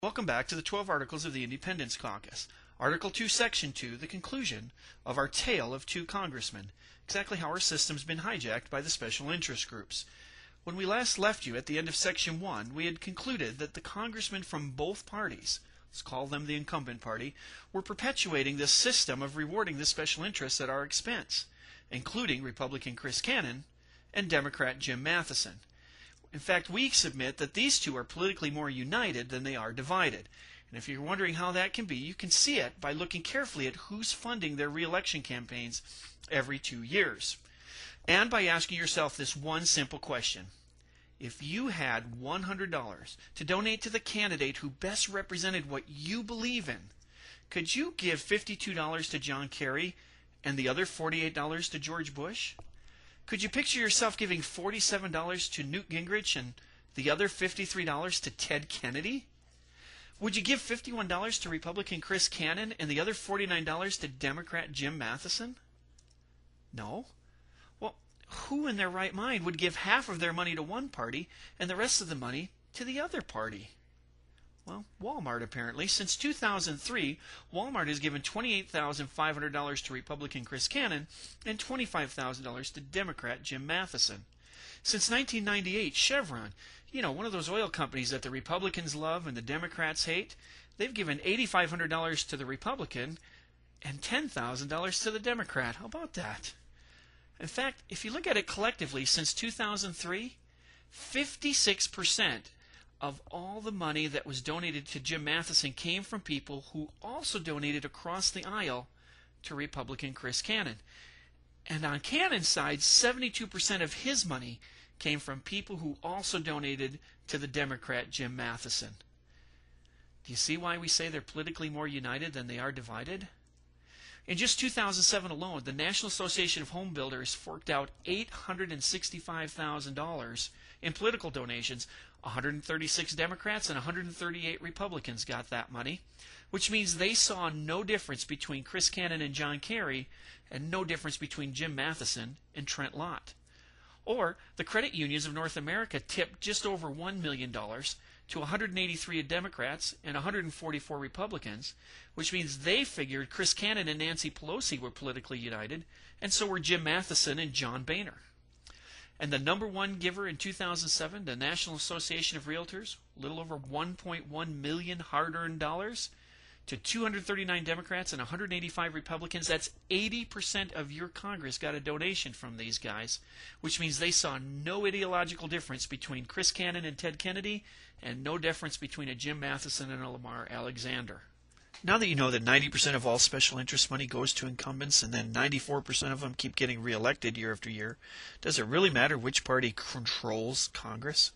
Welcome back to the 12 Articles of the Independence Caucus. Article 2, Section 2, the conclusion of our tale of two congressmen, exactly how our system's been hijacked by the special interest groups. When we last left you at the end of Section 1, we had concluded that the congressmen from both parties, let's call them the incumbent party, were perpetuating this system of rewarding the special interests at our expense, including Republican Chris Cannon and Democrat Jim Matheson. In fact, we submit that these two are politically more united than they are divided. And if you're wondering how that can be, you can see it by looking carefully at who's funding their re-election campaigns every 2 years. And by asking yourself this one simple question. If you had $100 to donate to the candidate who best represented what you believe in, could you give $52 to John Kerry and the other $48 to George Bush? Could you picture yourself giving $47 to Newt Gingrich and the other $53 to Ted Kennedy? Would you give $51 to Republican Chris Cannon and the other $49 to Democrat Jim Matheson? No. Well, who in their right mind would give half of their money to one party and the rest of the money to the other party? Well, Walmart apparently. Since 2003, Walmart has given $28,500 to Republican Chris Cannon and $25,000 to Democrat Jim Matheson. Since 1998, Chevron, one of those oil companies that the Republicans love and the Democrats hate, they've given $8,500 to the Republican and $10,000 to the Democrat. How about that? In fact, if you look at it collectively, since 2003, 56% of all the money that was donated to Jim Matheson came from people who also donated across the aisle to Republican Chris Cannon. And on Cannon's side, 72% of his money came from people who also donated to the Democrat Jim Matheson. Do you see why we say they're politically more united than they are divided? In just 2007 alone, the National Association of Home Builders forked out $865,000 in political donations. 136 Democrats and 138 Republicans got that money, which means they saw no difference between Chris Cannon and John Kerry and no difference between Jim Matheson and Trent Lott. Or the credit unions of North America tipped just over $1 million to 183 Democrats and 144 Republicans, which means they figured Chris Cannon and Nancy Pelosi were politically united, and so were Jim Matheson and John Boehner. And the number one giver in 2007, the National Association of Realtors, a little over $1.1 million hard-earned dollars to 239 Democrats and 185 Republicans. That's 80% of your Congress got a donation from these guys, which means they saw no ideological difference between Chris Cannon and Ted Kennedy and no difference between a Jim Matheson and a Lamar Alexander. Now that you know that 90% of all special interest money goes to incumbents and then 94% of them keep getting reelected year after year, does it really matter which party controls Congress?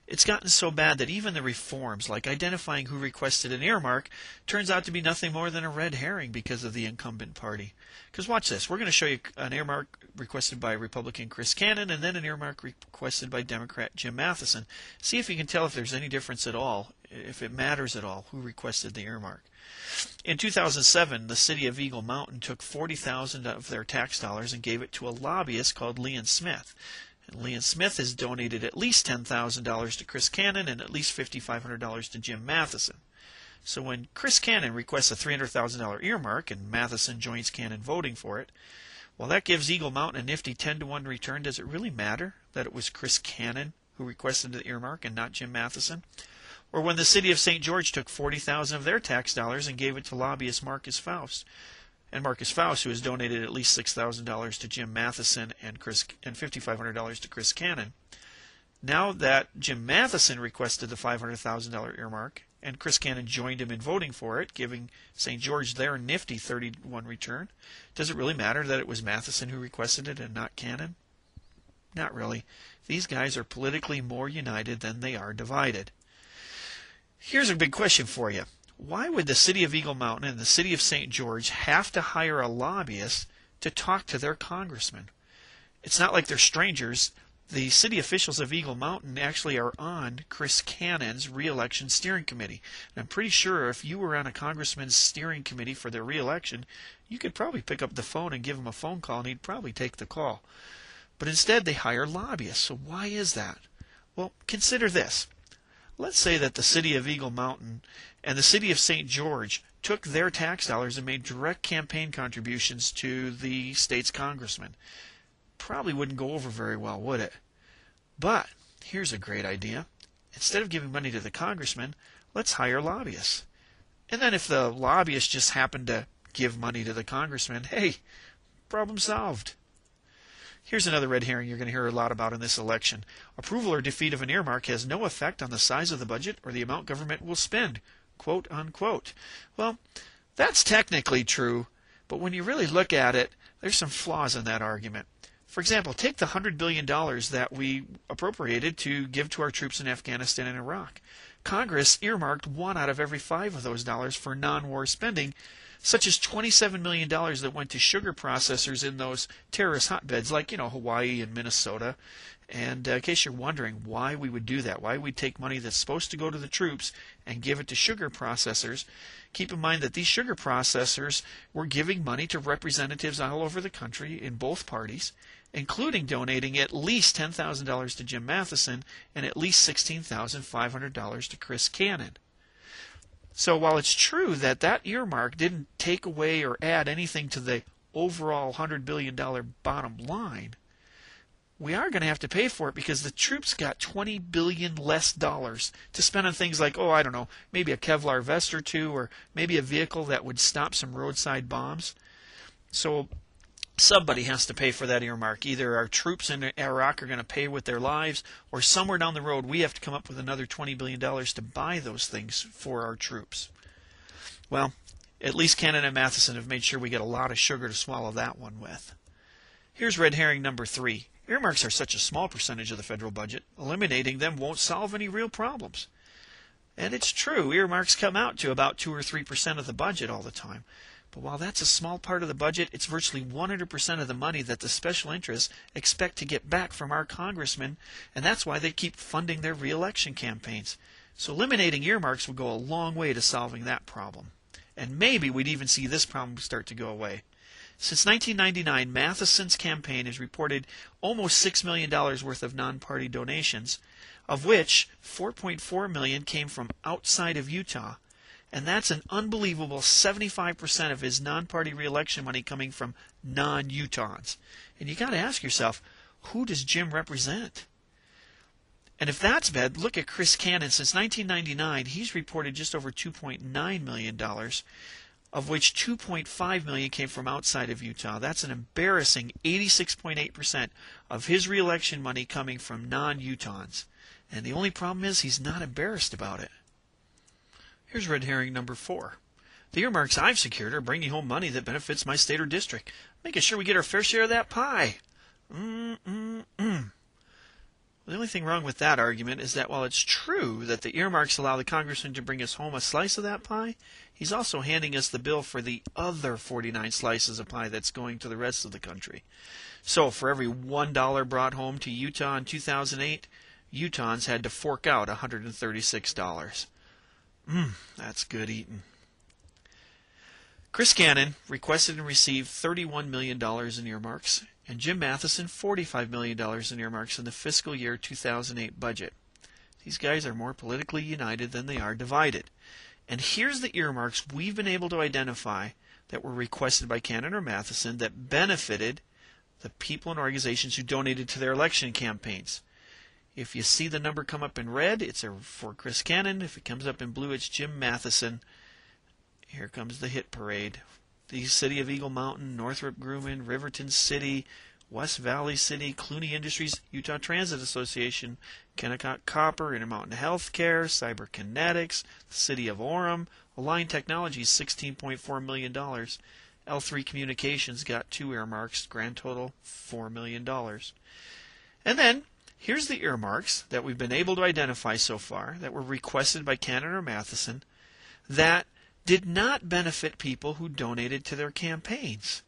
It's gotten so bad that even the reforms, like identifying who requested an earmark, turns out to be nothing more than a red herring because of the incumbent party. Because watch this. We're going to show you an earmark requested by Republican Chris Cannon and then an earmark requested by Democrat Jim Matheson. See if you can tell if there's any difference at all, if it matters at all, who requested the earmark. In 2007, the city of Eagle Mountain took $40,000 of their tax dollars and gave it to a lobbyist called Leon Smith. And Leon Smith has donated at least $10,000 to Chris Cannon and at least $5,500 to Jim Matheson. So when Chris Cannon requests a $300,000 earmark and Matheson joins Cannon voting for it, well, that gives Eagle Mountain a nifty 10-to-1 return. Does it really matter that it was Chris Cannon who requested the earmark and not Jim Matheson? Or when the city of St. George took $40,000 of their tax dollars and gave it to lobbyist Marcus Faust. And Marcus Faust, who has donated at least $6,000 to Jim Matheson and $5,500 to Chris Cannon. Now that Jim Matheson requested the $500,000 earmark and Chris Cannon joined him in voting for it, giving St. George their nifty 30-to-1 return, does it really matter that it was Matheson who requested it and not Cannon? Not really. These guys are politically more united than they are divided. Here's a big question for you. Why would the city of Eagle Mountain and the city of St. George have to hire a lobbyist to talk to their congressman? It's not like they're strangers. The city officials of Eagle Mountain actually are on Chris Cannon's re-election steering committee. And I'm pretty sure if you were on a congressman's steering committee for their re-election, you could probably pick up the phone and give him a phone call and he'd probably take the call. But instead they hire lobbyists. So why is that? Well, consider this. let's say that the city of Eagle Mountain and the city of St. George took their tax dollars and made direct campaign contributions to the state's congressmen. Probably wouldn't go over very well, would it? But here's a great idea. Instead of giving money to the congressman, let's hire lobbyists. And then if the lobbyists just happen to give money to the congressman, hey, problem solved. Here's another red herring you're going to hear a lot about in this election. Approval or defeat of an earmark has no effect on the size of the budget or the amount government will spend, quote unquote. Well, that's technically true, but when you really look at it, there's some flaws in that argument. For example, take the $100 billion that we appropriated to give to our troops in Afghanistan and Iraq. Congress earmarked 1 out of every 5 of those dollars for non-war spending, such as $27 million that went to sugar processors in those terrorist hotbeds like, Hawaii and Minnesota. And in case you're wondering why we would do that, why we'd take money that's supposed to go to the troops and give it to sugar processors, keep in mind that these sugar processors were giving money to representatives all over the country in both parties, including donating at least $10,000 to Jim Matheson and at least $16,500 to Chris Cannon. So while it's true that that earmark didn't take away or add anything to the overall $100 billion bottom line, we are going to have to pay for it because the troops got $20 billion less dollars to spend on things like, maybe a Kevlar vest or two, or maybe a vehicle that would stop some roadside bombs. So somebody has to pay for that earmark. Either our troops in Iraq are going to pay with their lives, or somewhere down the road we have to come up with another $20 billion to buy those things for our troops. Well, at least Cannon and Matheson have made sure we get a lot of sugar to swallow that one with. Here's red herring number 3. Earmarks are such a small percentage of the federal budget, eliminating them won't solve any real problems. And it's true, earmarks come out to about 2 or 3% of the budget all the time. But while that's a small part of the budget, it's virtually 100% of the money that the special interests expect to get back from our congressmen, and that's why they keep funding their re-election campaigns. So eliminating earmarks would go a long way to solving that problem. And maybe we'd even see this problem start to go away. Since 1999, Matheson's campaign has reported almost $6 million worth of non-party donations, of which $4.4 million came from outside of Utah. And that's an unbelievable 75% of his non-party re-election money coming from non-Utahns. And you got to ask yourself, who does Jim represent? And if that's bad, look at Chris Cannon. Since 1999, he's reported just over $2.9 million, of which $2.5 million came from outside of Utah. That's an embarrassing 86.8% of his re-election money coming from non-Utahns. And the only problem is he's not embarrassed about it. Here's red herring number 4. The earmarks I've secured are bringing home money that benefits my state or district, making sure we get our fair share of that pie. The only thing wrong with that argument is that while it's true that the earmarks allow the congressman to bring us home a slice of that pie, he's also handing us the bill for the other 49 slices of pie that's going to the rest of the country. So for every $1 brought home to Utah in 2008, Utahns had to fork out $136. That's good eating. Chris Cannon requested and received $31 million in earmarks, and Jim Matheson $45 million in earmarks in the fiscal year 2008 budget. These guys are more politically united than they are divided. And here's the earmarks we've been able to identify that were requested by Cannon or Matheson that benefited the people and organizations who donated to their election campaigns. If you see the number come up in red, it's for Chris Cannon. If it comes up in blue, it's Jim Matheson. Here comes the hit parade. The city of Eagle Mountain, Northrop Grumman, Riverton City, West Valley City, Clooney Industries, Utah Transit Association, Kennecott Copper, Intermountain Healthcare, Cyberkinetics, the city of Orem, Align Technologies, $16.4 million. L3 Communications got 2 earmarks, grand total $4 million. And then here's the earmarks that we've been able to identify so far that were requested by Cannon or Matheson that did not benefit people who donated to their campaigns.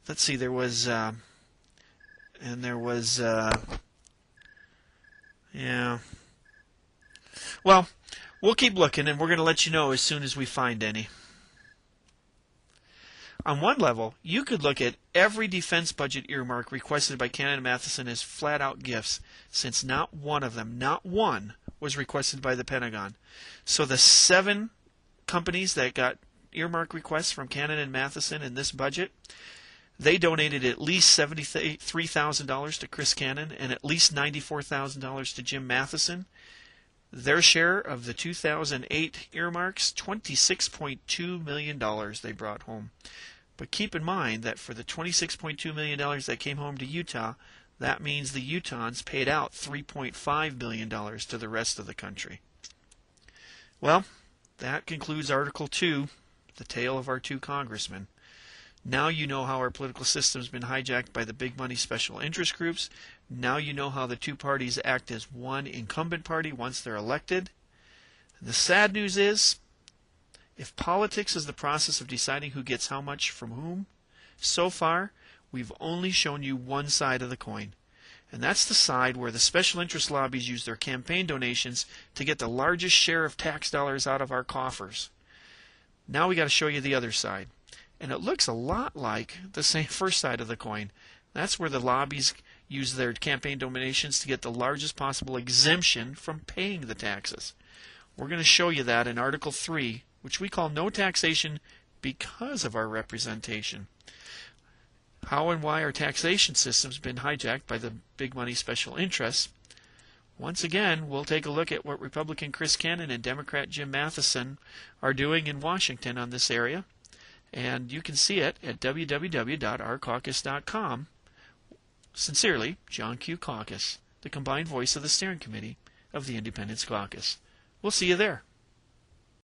Let's see, there was, Well, we'll keep looking, and we're going to let you know as soon as we find any. On one level, you could look at every defense budget earmark requested by Cannon and Matheson as flat-out gifts, since not one of them, not one, was requested by the Pentagon. So the 7 companies that got earmark requests from Cannon and Matheson in this budget, they donated at least $73,000 to Chris Cannon and at least $94,000 to Jim Matheson. Their share of the 2008 earmarks, $26.2 million they brought home. But keep in mind that for the $26.2 million that came home to Utah, that means the Utahns paid out $3.5 billion to the rest of the country. Well, that concludes Article 2, the tale of our 2 congressmen. Now you know how our political system has been hijacked by the big money special interest groups. Now you know how the 2 parties act as one incumbent party once they're elected. And the sad news is, if politics is the process of deciding who gets how much from whom, so far we've only shown you one side of the coin. And that's the side where the special interest lobbies use their campaign donations to get the largest share of tax dollars out of our coffers. Now we got to show you the other side. And it looks a lot like the same first side of the coin. That's where the lobbies use their campaign donations to get the largest possible exemption from paying the taxes. We're going to show you that in Article 3, which we call No Taxation Because of Our Representation. How and why our taxation system's been hijacked by the big money special interests. Once again, we'll take a look at what Republican Chris Cannon and Democrat Jim Matheson are doing in Washington on this area. And you can see it at www.ourcaucus.com. Sincerely, John Q. Caucus, the combined voice of the steering committee of the Independence Caucus. We'll see you there.